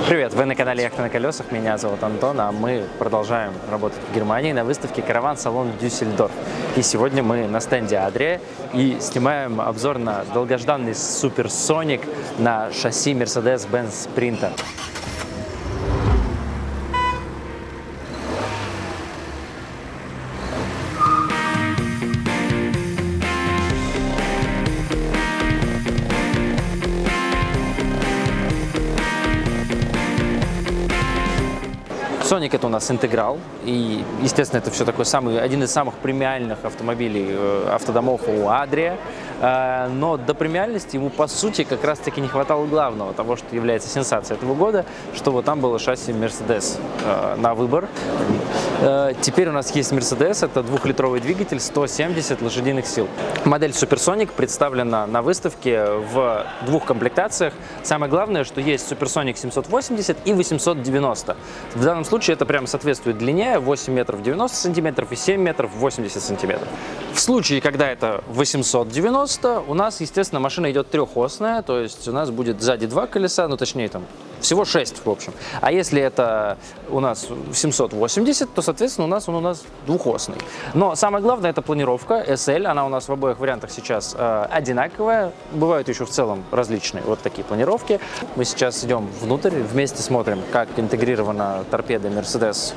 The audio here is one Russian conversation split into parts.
Привет, вы на канале Яхта на колесах, меня зовут Антон, а мы продолжаем работать в Германии на выставке «Караван-салон Дюссельдорф». И сегодня мы на стенде Adria и снимаем обзор на долгожданный суперсоник на шасси Mercedes-Benz Sprinter. Соник — это у нас интеграл, и, естественно, это все такой один из самых премиальных автомобилей автодомов у Adria. Но до премиальности ему, по сути, как раз-таки не хватало главного, того, что является сенсацией этого года, что вот там было шасси Mercedes на выбор. Теперь у нас есть Mercedes, это двухлитровый двигатель, 170 лошадиных сил. Модель Supersonic представлена на выставке в двух комплектациях. Самое главное, что есть Supersonic 780 и 890. В данном случае это прямо соответствует длине 8 метров 90 сантиметров и 7 метров 80 сантиметров. В случае, когда это 890, у нас, естественно, машина идет трехосная, то есть у нас будет сзади два колеса, ну точнее там всего 6, в общем. А если это у нас 780, то, соответственно, он у нас двухосный. Но самое главное — это планировка SL. Она у нас в обоих вариантах сейчас одинаковая. Бывают еще в целом различные вот такие планировки. Мы сейчас идем внутрь, вместе смотрим, как интегрирована торпеда Mercedes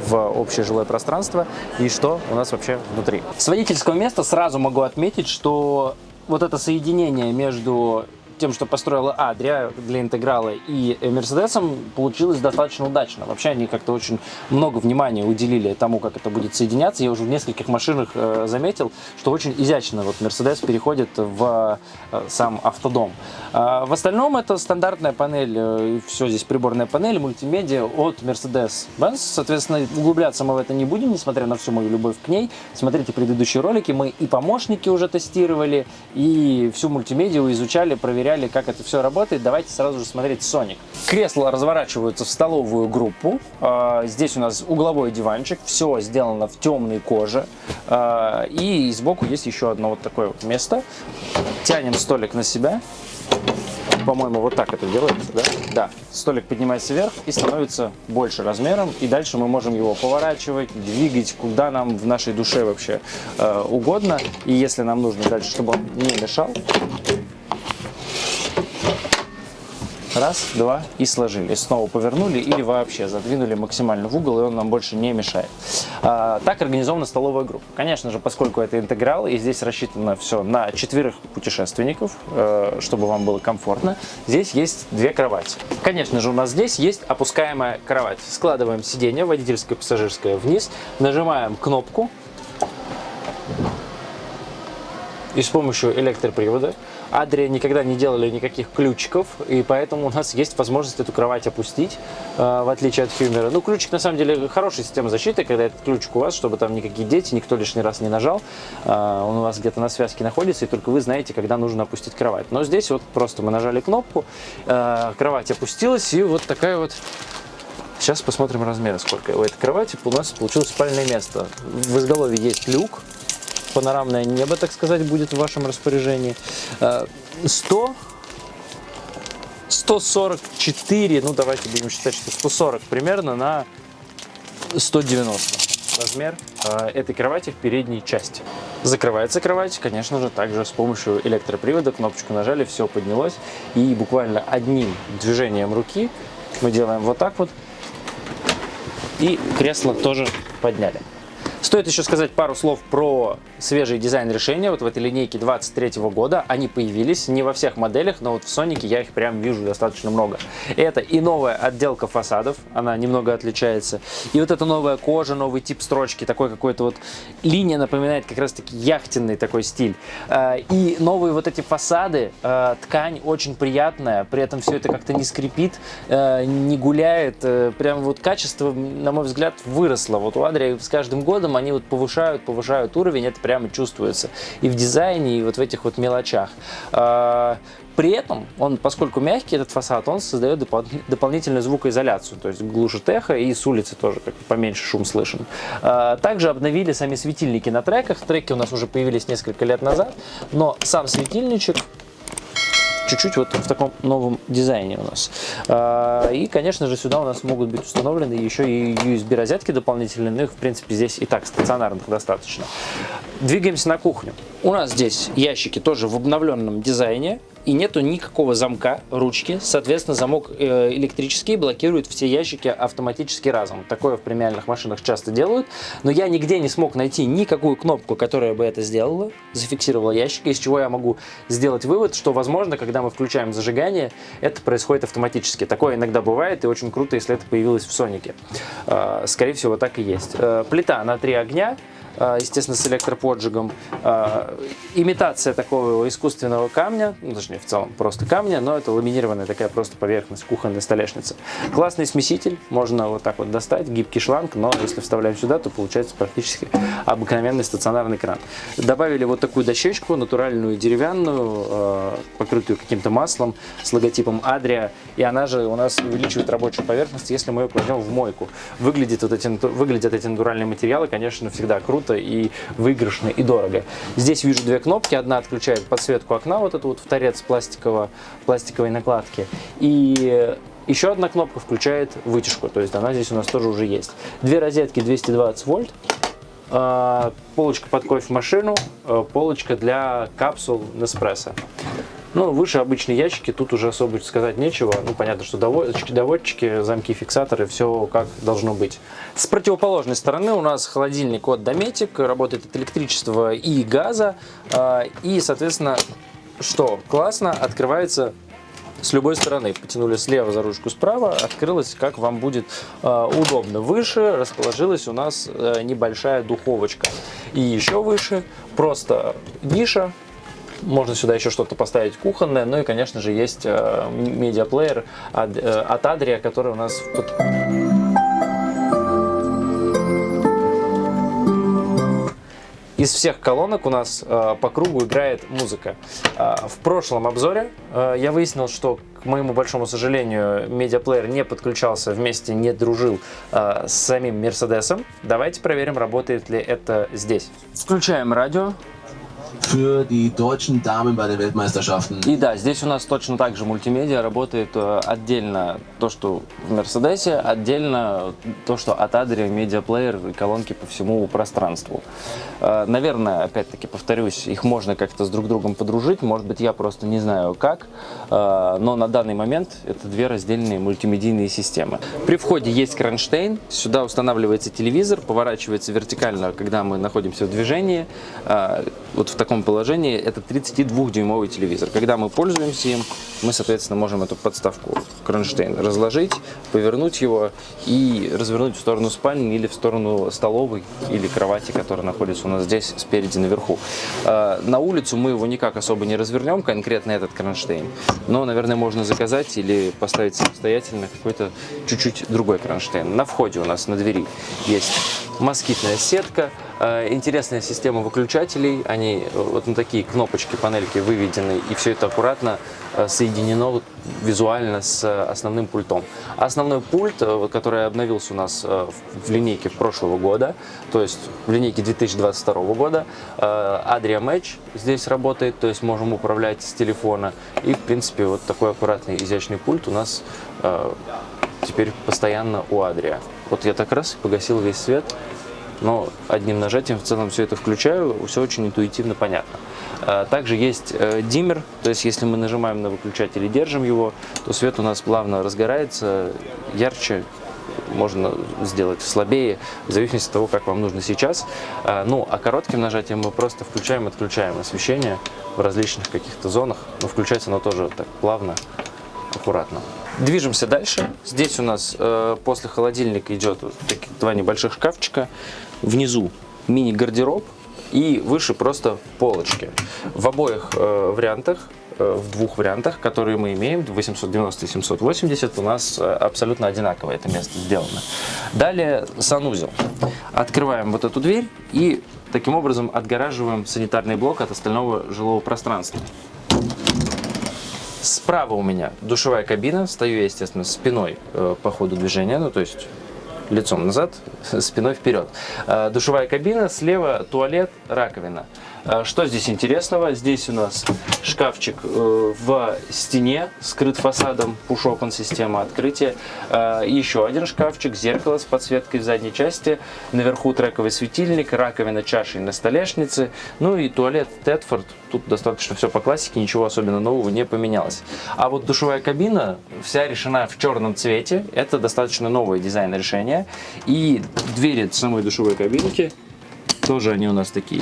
в общее жилое пространство и что у нас вообще внутри. С водительского места сразу могу отметить, что вот это соединение между тем, что построила Adria для интеграла, и Mercedes, получилось достаточно удачно. Вообще они как-то очень много внимания уделили тому, как это будет соединяться. Я уже в нескольких машинах заметил, что очень изящно вот Mercedes переходит в сам автодом. В остальном это стандартная панель, все здесь приборная панель, мультимедиа от Mercedes-Benz. Соответственно, углубляться мы в это не будем, несмотря на всю мою любовь к ней. Смотрите предыдущие ролики, мы и помощники уже тестировали, и всю мультимедиа изучали, проверяли, как это все работает. Давайте сразу же смотреть Соник. Кресла разворачиваются в столовую группу. Здесь у нас угловой диванчик. Все сделано в темной коже. И сбоку есть еще одно вот такое вот место. Тянем столик на себя. По-моему, вот так это делается, да? Да. Столик поднимается вверх и становится больше размером. И дальше мы можем его поворачивать, двигать, куда нам в нашей душе вообще угодно. И если нам нужно дальше, чтобы он не мешал, раз, два и сложили. Снова повернули или вообще задвинули максимально в угол, и он нам больше не мешает. Так организована столовая группа. Конечно же, поскольку это интеграл, и здесь рассчитано все на 4 путешественников, чтобы вам было комфортно, здесь есть 2 кровати. Конечно же, у нас здесь есть опускаемая кровать. Складываем сиденье, водительское и пассажирское, вниз, нажимаем кнопку, и с помощью электропривода. Adria никогда не делали никаких ключиков, и поэтому у нас есть возможность эту кровать опустить, в отличие от Hummer. Ну, ключик, на самом деле, хорошая система защиты, когда этот ключик у вас, чтобы там никакие дети, никто лишний раз не нажал. Он у вас где-то на связке находится, и только вы знаете, когда нужно опустить кровать. Но здесь вот просто мы нажали кнопку, кровать опустилась, и вот такая вот. Сейчас посмотрим размеры, сколько у этой кровати. У нас получилось спальное место. В изголовье есть люк. Панорамное небо, так сказать, будет в вашем распоряжении. 144, ну давайте будем считать, что 140 примерно на 190 размер этой кровати в передней части. Закрывается кровать, конечно же, также с помощью электропривода. Кнопочку нажали, все поднялось. И буквально одним движением руки мы делаем вот так вот. И кресло тоже подняли. Стоит еще сказать пару слов про свежий дизайн решения. Вот в этой линейке 23 года они появились не во всех моделях, но вот в Сонике я их прям вижу достаточно много. Это и новая отделка фасадов, она немного отличается. И вот эта новая кожа, новый тип строчки, такой какой-то вот линия напоминает как раз таки яхтенный такой стиль. И новые вот эти фасады, ткань очень приятная, при этом все это как-то не скрипит, не гуляет. Прям вот качество, на мой взгляд, выросло. Вот у Adria с каждым годом они вот повышают уровень, это прямо чувствуется и в дизайне, и вот в этих вот мелочах. При этом он, поскольку мягкий, этот фасад, он создает дополнительную звукоизоляцию, то есть глушит эхо, и с улицы тоже как поменьше шум слышен. Также обновили сами светильники на треках. Треки у нас уже появились несколько лет назад, но сам светильничек чуть-чуть вот в таком новом дизайне у нас. И, конечно же, сюда у нас могут быть установлены еще и USB-розетки дополнительные, но их, в принципе, здесь и так стационарных достаточно. Двигаемся на кухню. У нас здесь ящики тоже в обновленном дизайне. И нету никакого замка, ручки. Соответственно, замок электрический блокирует все ящики автоматически разом. Такое в премиальных машинах часто делают. Но я нигде не смог найти никакую кнопку, которая бы это сделала, зафиксировала ящики, из чего я могу сделать вывод, что, возможно, когда мы включаем зажигание, это происходит автоматически. Такое иногда бывает, и очень круто, если это появилось в Сонике. Скорее всего, так и есть. Плита на 3 огня. Естественно, с электроподжигом. Имитация такого искусственного камня, ну, точнее, в целом просто камня, но это ламинированная такая просто поверхность кухонной столешницы. Классный смеситель, можно вот так вот достать, гибкий шланг, но если вставляем сюда, то получается практически обыкновенный стационарный кран. Добавили вот такую дощечку, натуральную деревянную, покрытую каким-то маслом с логотипом Adria, и она же у нас увеличивает рабочую поверхность, если мы ее кладем в мойку. Выглядят эти натуральные материалы, конечно, всегда круто и выигрышно, и дорого. Здесь вижу две кнопки. Одна отключает подсветку окна, вот эту вот в торец пластиковой накладки. И еще одна кнопка включает вытяжку, то есть она здесь у нас тоже уже есть. Две розетки 220 вольт. Полочка под кофемашину, полочка для капсул Nespresso. Ну, выше обычные ящики, тут уже особо сказать нечего. Ну, понятно, что доводчики, замки, фиксаторы, все как должно быть. С противоположной стороны у нас холодильник от Dometic, работает от электричества и газа. И, соответственно, что классно, открывается с любой стороны. Потянули слева за ручку, справа, открылась, как вам будет удобно. Выше расположилась у нас небольшая духовочка. И еще выше просто ниша. Можно сюда еще что-то поставить кухонное. Ну и, конечно же, есть медиаплеер от Adria, который у нас... Из всех колонок у нас по кругу играет музыка. В прошлом обзоре я выяснил, что, к моему большому сожалению, медиаплеер не подключался вместе, не дружил с самим Мерседесом. Давайте проверим, работает ли это здесь. Включаем радио. Für die deutschen Damen bei den Weltmeisterschaften. И да, здесь у нас точно так же мультимедиа работает отдельно то, что в Мерседесе, отдельно то, что от Adria, медиаплеер и колонки по всему пространству. Наверное, опять-таки повторюсь, их можно как-то с друг другом подружить, может быть, я просто не знаю как, но на данный момент это две раздельные мультимедийные системы. При входе есть кронштейн, сюда устанавливается телевизор, поворачивается вертикально, когда мы находимся в движении. Вот в таком положении это 32-дюймовый телевизор. Когда мы пользуемся им, мы, соответственно, можем эту подставку кронштейн разложить, повернуть его и развернуть в сторону спальни или в сторону столовой или кровати, которая находится у нас здесь спереди наверху. На улицу мы его никак особо не развернем, конкретно этот кронштейн, но, наверное, можно заказать или поставить самостоятельно какой-то чуть-чуть другой кронштейн. На входе у нас на двери есть москитная сетка. Интересная система выключателей, они вот на такие кнопочки, панельки выведены, и все это аккуратно соединено визуально с основным пультом. Основной пульт, который обновился у нас в линейке прошлого года, то есть в линейке 2022 года, Adria Match здесь работает, то есть можем управлять с телефона, и в принципе вот такой аккуратный изящный пульт у нас теперь постоянно у Adria. Вот я так раз погасил весь свет. Но одним нажатием в целом все это включаю, все очень интуитивно понятно. Также есть диммер, то есть если мы нажимаем на выключатель и держим его, то свет у нас плавно разгорается, ярче, можно сделать слабее, в зависимости от того, как вам нужно сейчас. Ну, а коротким нажатием мы просто включаем и отключаем освещение в различных каких-то зонах, но включается оно тоже так плавно, аккуратно. Движемся дальше. Здесь у нас после холодильника идет вот такие два небольших шкафчика. Внизу мини-гардероб и выше просто полочки. В обоих вариантах, в двух вариантах, которые мы имеем, 890 и 780, у нас абсолютно одинаково это место сделано. Далее санузел. Открываем вот эту дверь и таким образом отгораживаем санитарный блок от остального жилого пространства. Справа у меня душевая кабина, стою я, естественно, спиной по ходу движения, ну то есть лицом назад, спиной вперед. Душевая кабина, слева туалет, раковина. Что здесь интересного? Здесь у нас шкафчик в стене, скрыт фасадом, push-open система открытия. Еще один шкафчик, зеркало с подсветкой в задней части. Наверху трековый светильник, раковина чашей на столешнице. Ну и туалет Тедфорд. Тут достаточно все по классике, ничего особенно нового не поменялось. А вот душевая кабина вся решена в черном цвете. Это достаточно новое дизайн решения. И двери самой душевой кабинки тоже они у нас такие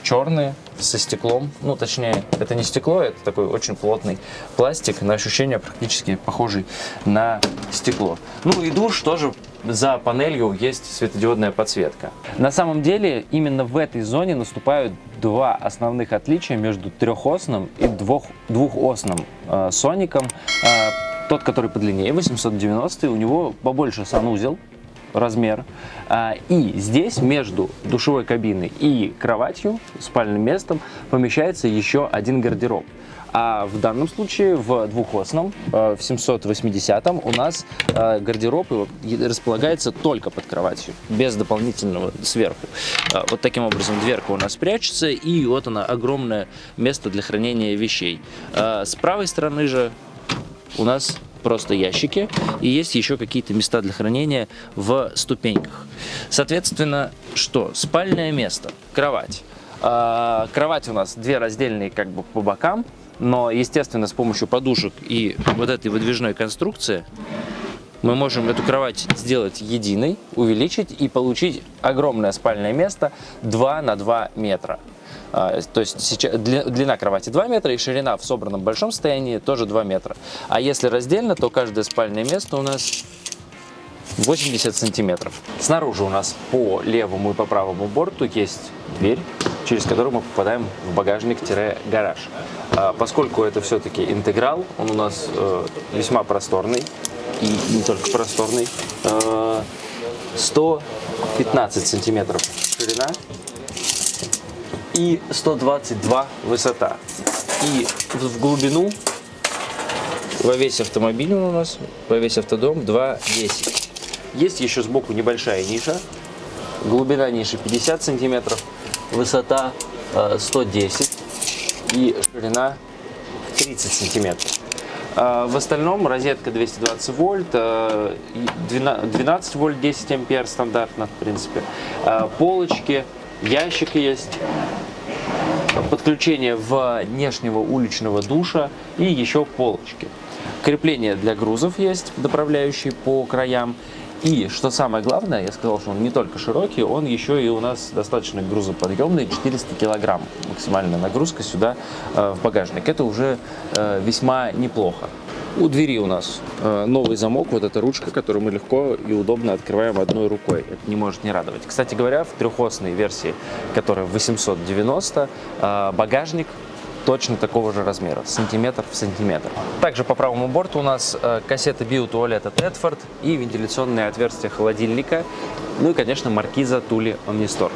черные, со стеклом. Ну, точнее, это не стекло, это такой очень плотный пластик. На ощущение практически похожий на стекло. Ну и душ тоже. За панелью есть светодиодная подсветка. На самом деле, именно в этой зоне наступают два основных отличия между трехосным и двухосным Соником. Тот, который подлиннее, 890, у него побольше санузел, размер. И здесь между душевой кабиной и кроватью, спальным местом, помещается еще один гардероб. А в данном случае в двухосном, в 780-м, у нас гардероб располагается только под кроватью, без дополнительного сверху. Вот таким образом дверка у нас прячется, и вот она, огромное место для хранения вещей. С правой стороны же у нас просто ящики, и есть еще какие-то места для хранения в ступеньках. Соответственно, что? Спальное место, кровать. Кровать у нас две раздельные как бы по бокам, но, естественно, с помощью подушек и вот этой выдвижной конструкции мы можем эту кровать сделать единой, увеличить и получить огромное спальное место 2 на 2 метра. То есть сейчас длина кровати 2 метра и ширина в собранном большом состоянии тоже 2 метра. А если раздельно, то каждое спальное место у нас 80 сантиметров. Снаружи у нас по левому и по правому борту есть дверь, через которую мы попадаем в багажник-гараж. Поскольку это все-таки интеграл, он у нас весьма просторный и не только просторный. 115 сантиметров ширина и 122 высота. И в глубину во весь автомобиль у нас, во весь автодом 2,10. Есть еще сбоку небольшая ниша. Глубина ниши 50 сантиметров, высота 110 и ширина 30 сантиметров. В остальном розетка 220 вольт, 12 вольт 10 ампер стандартно, в принципе. Полочки, ящик есть, подключение внешнего уличного душа и еще полочки. Крепление для грузов есть, доправляющие по краям. И, что самое главное, я сказал, что он не только широкий, он еще и у нас достаточно грузоподъемный, 400 килограмм максимальная нагрузка сюда в багажник. Это уже весьма неплохо. У двери у нас новый замок, вот эта ручка, которую мы легко и удобно открываем одной рукой. Это не может не радовать. Кстати говоря, в трехосной версии, которая 890, багажник точно такого же размера, сантиметр в сантиметр. Также по правому борту у нас кассета биотуалета Тедфорд и вентиляционные отверстия холодильника, ну и, конечно, маркиза Thule Omnistor.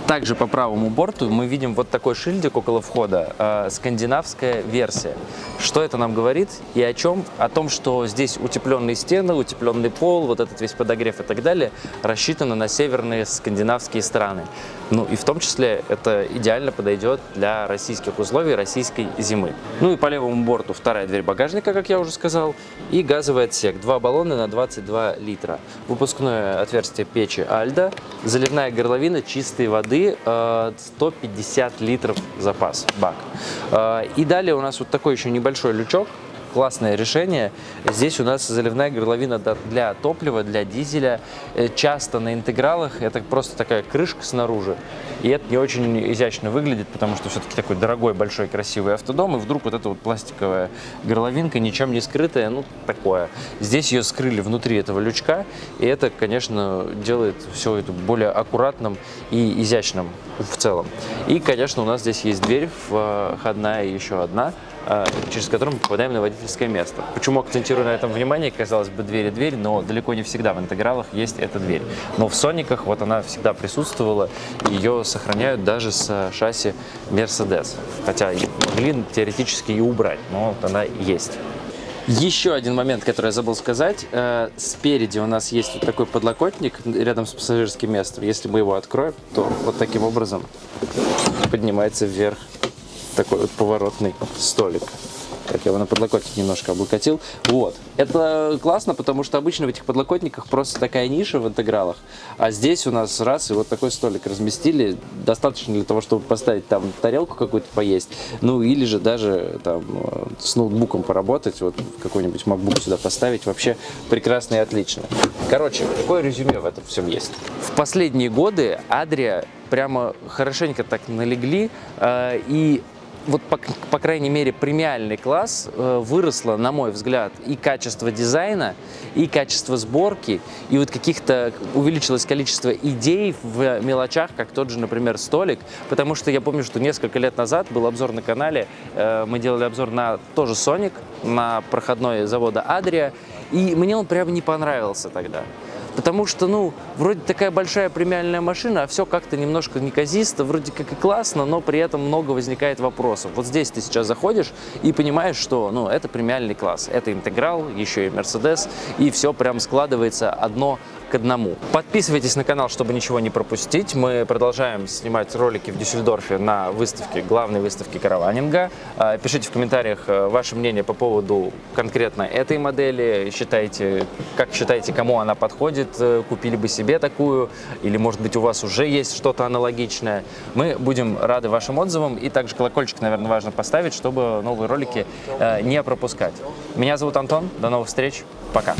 Также по правому борту мы видим вот такой шильдик около входа, скандинавская версия. Что это нам говорит и о чем? О том, что здесь утепленные стены, утепленный пол, вот этот весь подогрев и так далее рассчитаны на северные скандинавские страны. Ну и в том числе это идеально подойдет для российских условий, российской зимы. Ну и по левому борту вторая дверь багажника, как я уже сказал, и газовый отсек. 2 баллона на 22 литра. Выпускное отверстие печи Альда, заливная горловина чистой воды, 150 литров запас, бак. И далее у нас вот такой еще небольшой лючок. Классное решение. Здесь у нас заливная горловина для топлива, для дизеля. Часто на интегралах это просто такая крышка снаружи. И это не очень изящно выглядит, потому что все-таки такой дорогой, большой, красивый автодом. И вдруг вот эта вот пластиковая горловинка, ничем не скрытая, ну такое. Здесь ее скрыли внутри этого лючка. И это, конечно, делает все это более аккуратным и изящным в целом. И, конечно, у нас здесь есть дверь, входная и еще одна, через которую мы попадаем на водительское место. Почему акцентирую на этом внимание? Казалось бы, дверь и дверь, но далеко не всегда в интегралах есть эта дверь. Но в Сониках вот она всегда присутствовала, и ее сохраняют даже с шасси Mercedes. Хотя могли теоретически и убрать, но вот она есть. Еще один момент, который я забыл сказать. Спереди у нас есть вот такой подлокотник рядом с пассажирским местом. Если мы его откроем, то вот таким образом поднимается вверх такой вот поворотный столик. Так, я его на подлокотник немножко облокотил. Вот. Это классно, потому что обычно в этих подлокотниках просто такая ниша в интегралах. А здесь у нас раз и вот такой столик разместили. Достаточно для того, чтобы поставить там тарелку какую-то поесть. Ну или же даже там с ноутбуком поработать. Вот какой-нибудь MacBook сюда поставить. Вообще прекрасно и отлично. Короче, какое резюме в этом всем есть? В последние годы Adria прямо хорошенько так налегли. И вот, по крайней мере, премиальный класс выросло, на мой взгляд, и качество дизайна, и качество сборки, и вот каких-то увеличилось количество идей в мелочах, как тот же, например, столик, потому что я помню, что несколько лет назад был обзор на канале, мы делали обзор на тоже Sonic, на проходной завода Adria, и мне он прям не понравился тогда. Потому что, ну, вроде такая большая премиальная машина, а все как-то немножко неказисто, вроде как и классно, но при этом много возникает вопросов. Вот здесь ты сейчас заходишь и понимаешь, что, ну, это премиальный класс, это интеграл, еще и Mercedes, и все прям складывается одно к одному. Подписывайтесь на канал, чтобы ничего не пропустить. Мы продолжаем снимать ролики в Дюссельдорфе на выставке, главной выставке караванинга. Пишите в комментариях ваше мнение по поводу конкретно этой модели. Как считаете, кому она подходит? Купили бы себе такую? Или, может быть, у вас уже есть что-то аналогичное? Мы будем рады вашим отзывам. И также колокольчик, наверное, важно поставить, чтобы новые ролики не пропускать. Меня зовут Антон. До новых встреч. Пока.